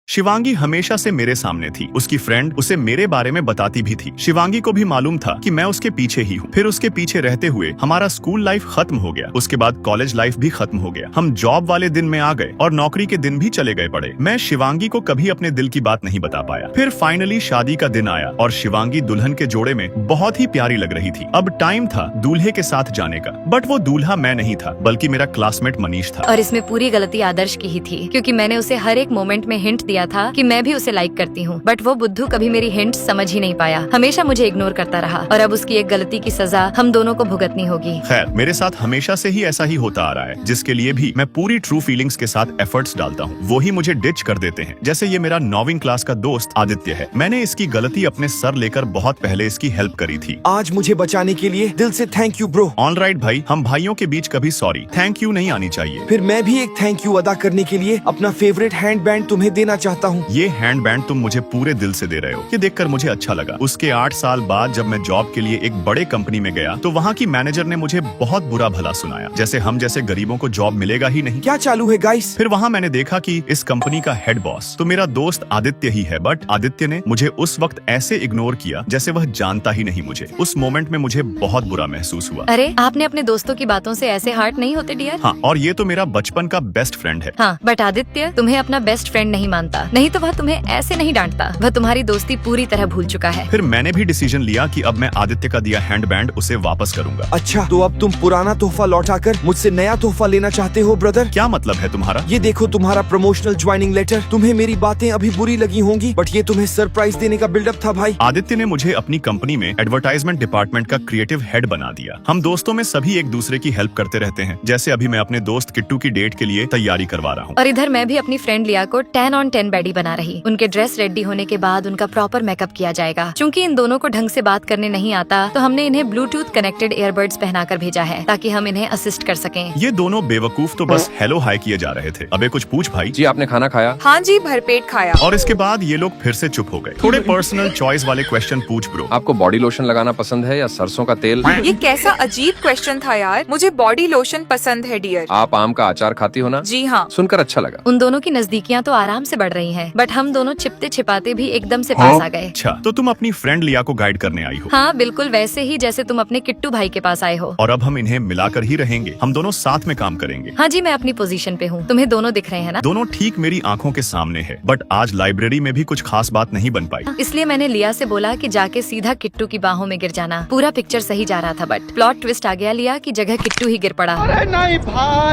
शिवांगी हमेशा से मेरे सामने थी। उसकी फ्रेंड उसे मेरे बारे में बताती भी थी। शिवांगी को भी मालूम था कि मैं उसके पीछे ही हूँ। फिर उसके पीछे रहते हुए हमारा स्कूल लाइफ खत्म हो गया। उसके बाद कॉलेज लाइफ भी खत्म हो गया। हम जॉब वाले दिन में आ गए और नौकरी के दिन भी चले गए पड़े। मैं शिवांगी को कभी अपने दिल की बात नहीं बता पाया। फिर फाइनली शादी का दिन आया और शिवांगी दुल्हन के जोड़े में बहुत ही प्यारी लग रही थी। अब टाइम था दूल्हे के साथ जाने का, बट वो दूल्हा मैं नहीं था बल्कि मेरा क्लासमेट मनीष था। और इसमें पूरी गलती आदर्श की ही थी, क्योंकि मैंने उसे हर एक मोमेंट में हिंट दिया था कि मैं भी उसे लाइक करती हूँ, बट वो बुद्धू कभी मेरी हिंट समझ ही नहीं पाया। हमेशा मुझे इग्नोर करता रहा और अब उसकी एक गलती की सजा हम दोनों को भुगतनी होगी। खैर, मेरे साथ हमेशा से ही ऐसा ही होता आ रहा है, जिसके लिए भी मैं पूरी ट्रू फीलिंग्स के साथ एफर्ट्स डालता हूँ, वो ही मुझे डिच कर देते हैं। जैसे ये मेरा 9वीं क्लास का दोस्त आदित्य है। मैंने इसकी गलती अपने सर लेकर बहुत पहले इसकी हेल्प करी थी। आज मुझे बचाने के लिए दिल से थैंक यू ब्रो। ऑलराइट भाई, हम भाइयों के बीच कभी सॉरी थैंक यू नहीं आनी चाहिए। फिर मैं भी एक थैंक यू अदा करने के लिए अपना फेवरेट हैंड बैंड तुम्हें देना चाहता हूँ। ये हैंड बैंड तुम मुझे पूरे दिल से दे रहे हो। ये देखकर मुझे अच्छा लगा। उसके 8 साल बाद जब मैं जॉब के लिए एक बड़े कंपनी में गया तो वहाँ की मैनेजर ने मुझे बहुत बुरा भला सुनाया, जैसे हम जैसे गरीबों को जॉब मिलेगा ही नहीं। क्या चालू है गाइस? फिर वहाँ मैंने देखा कि इस कंपनी का हेड बॉस तो मेरा दोस्त आदित्य ही है, बट आदित्य ने मुझे उस वक्त ऐसे इग्नोर किया जैसे वह जानता ही नहीं मुझे। उस मोमेंट में मुझे बहुत बुरा महसूस हुआ। अरे, आपने अपने दोस्तों की बातों से ऐसे हार्ट नहीं होते डियर। हाँ, और ये तो मेरा बचपन का बेस्ट फ्रेंड है। हाँ, बट आदित्य तुम्हें अपना बेस्ट फ्रेंड नहीं मानता, नहीं तो वह तुम्हें ऐसे नहीं डांटता। वह तुम्हारी दोस्ती पूरी तरह भूल चुका है। फिर मैंने भी डिसीजन लिया कि अब मैं आदित्य का दिया हैंड बैंड उसे वापस करूंगा। अच्छा, तो अब तुम पुराना तोहफा लौटाकर मुझसे नया तोहफा लेना चाहते हो ब्रदर? क्या मतलब है तुम्हारा? ये देखो तुम्हारा प्रमोशनल ज्वाइनिंग लेटर। तुम्हें मेरी बातें अभी बुरी लगी होंगी, बट ये तुम्हें सरप्राइज देने का बिल्डअप था भाई। आदित्य ने मुझे अपनी कंपनी में एडवर्टाइजमेंट डिपार्टमेंट का क्रिएटिव हेड बना दिया। हम दोस्तों में सभी एक दूसरे की हेल्प करते रहते हैं। जैसे अभी मैं अपने दोस्त किट्टू की डेट के लिए तैयारी करवा रहा हूँ। और इधर मैं भी अपनी फ्रेंड लिया को 10 on 10 बेडी बना रही। उनके ड्रेस रेडी होने के बाद उनका प्रॉपर मेकअप किया जाएगा। चूँकि इन दोनों को ढंग से बात करने नहीं आता, तो हमने इन्हें ब्लूटूथ कनेक्टेड ईयरबड्स पहनाकर भेजा है ताकि हम इन्हें असिस्ट कर सकें। ये दोनों बेवकूफ तो बस हेलो हाय किए जा रहे थे। अबे कुछ पूछ भाई। जी, आपने खाना खाया? हाँ जी, भरपेट खाया। और इसके बाद ये लोग फिर से चुप हो गए। थोड़े पर्सनल चॉइस वाले क्वेश्चन पूछ ब्रो। आपको बॉडी लोशन लगाना पसंद है या सरसों का तेल? ये कैसा अजीब क्वेश्चन था यार। मुझे बॉडी लोशन पसंद है डियर। आप आम का अचार खाती हो ना? जी हाँ। सुनकर अच्छा लगा। उन दोनों की नजदीकियां तो आराम से बढ़ रही हैं, बट हम दोनों छिपते छिपाते भी एकदम से पास आ गए। अच्छा, तो तुम अपनी फ्रेंड लिया को गाइड करने आई हो। हाँ, बिल्कुल वैसे ही जैसे तुम अपने किट्टू भाई के पास आए हो। और अब हम इन्हें मिलाकर ही रहेंगे। हम दोनों साथ में काम करेंगे। हाँ जी, मैं अपनी पोजीशन पे हूँ। तुम्हें दोनों दिख रहे हैं ना? दोनों ठीक मेरी आंखों के सामने है, बट आज लाइब्रेरी में भी कुछ खास बात नहीं बन पाई। इसलिए मैंने लिया से बोला कि जाके सीधा किट्टू की बाहों में गिर जाना। पूरा पिक्चर सही जा रहा था, बट प्लॉट ट्विस्ट आ गया लिया की जगह किट्टू ही गिर पड़ा।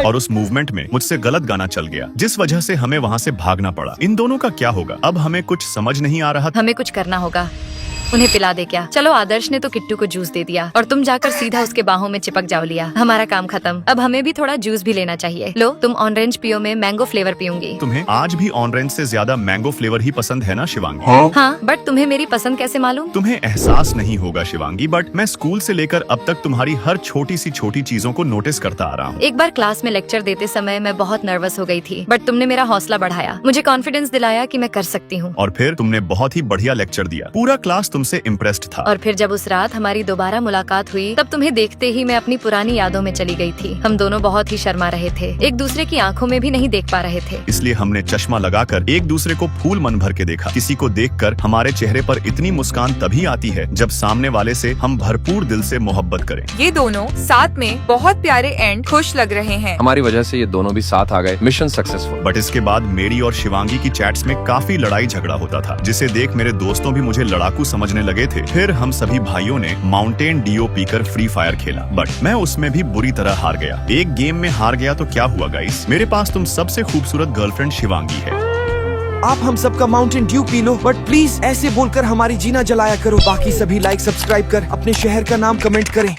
और उस मूवमेंट में मुझसे गलत गाना चल गया, जिस वजह से हमें वहाँ से भागना पड़ा। इन दोनों का क्या होगा? अब हमें कुछ समझ नहीं आ रहा। हमें कुछ करना होगा। उन्हें पिला दे क्या? चलो, आदर्श ने तो किट्टू को जूस दे दिया और तुम जाकर सीधा उसके बाहों में चिपक जाओ लिया। हमारा काम खत्म। अब हमें भी थोड़ा जूस भी लेना चाहिए। लो, तुम ऑरेंज पियो, में मैंगो फ्लेवर पीऊंगी। तुम्हें आज भी ऑरेंज से ज्यादा मैंगो फ्लेवर ही पसंद है ना शिवांगी? हाँ, बट तुम्हें मेरी पसंद कैसे मालूम? तुम्हें एहसास नहीं होगा शिवांगी, बट मैं स्कूल से लेकर अब तक तुम्हारी हर छोटी सी छोटी चीजों को नोटिस करता आ रहा हूँ। एक बार क्लास में लेक्चर देते समय मैं बहुत नर्वस हो गई थी, बट तुमने मेरा हौसला बढ़ाया, मुझे कॉन्फिडेंस दिलाया कि मैं कर सकती हूँ। और फिर तुमने बहुत ही बढ़िया लेक्चर दिया। पूरा क्लास तुमसे इम्प्रेस्ड था। और फिर जब उस रात हमारी दोबारा मुलाकात हुई, तब तुम्हें देखते ही मैं अपनी पुरानी यादों में चली गई थी। हम दोनों बहुत ही शर्मा रहे थे, एक दूसरे की आंखों में भी नहीं देख पा रहे थे। इसलिए हमने चश्मा लगाकर एक दूसरे को फूल मन भर के देखा। किसी को देखकर हमारे चेहरे पर इतनी मुस्कान तभी आती है जब सामने वाले से हम भरपूर दिल से मोहब्बत करें। ये दोनों साथ में बहुत प्यारे एंड खुश लग रहे हैं। हमारी वजह से ये दोनों भी साथ आ गए। Mission successful. बट इसके बाद मेरी और शिवांगी की चैट्स में काफी लड़ाई झगड़ा होता था, जिसे देख मेरे दोस्तों भी मुझे लड़ाकू समझने लगे थे। फिर हम सभी भाइयों ने माउंटेन डीओ पीकर फ्री फायर खेला, बट मैं उसमें भी बुरी तरह हार गया। एक गेम में हार गया तो क्या हुआ गाइस? मेरे पास तुम सबसे खूबसूरत गर्लफ्रेंड शिवांगी है। आप हम सबका Mountain Dew P low, but please ऐसे बोलकर हमारी जीना जलाया करो। बाकी सभी लाइक सब्सक्राइब कर अपने शहर का नाम कमेंट करें।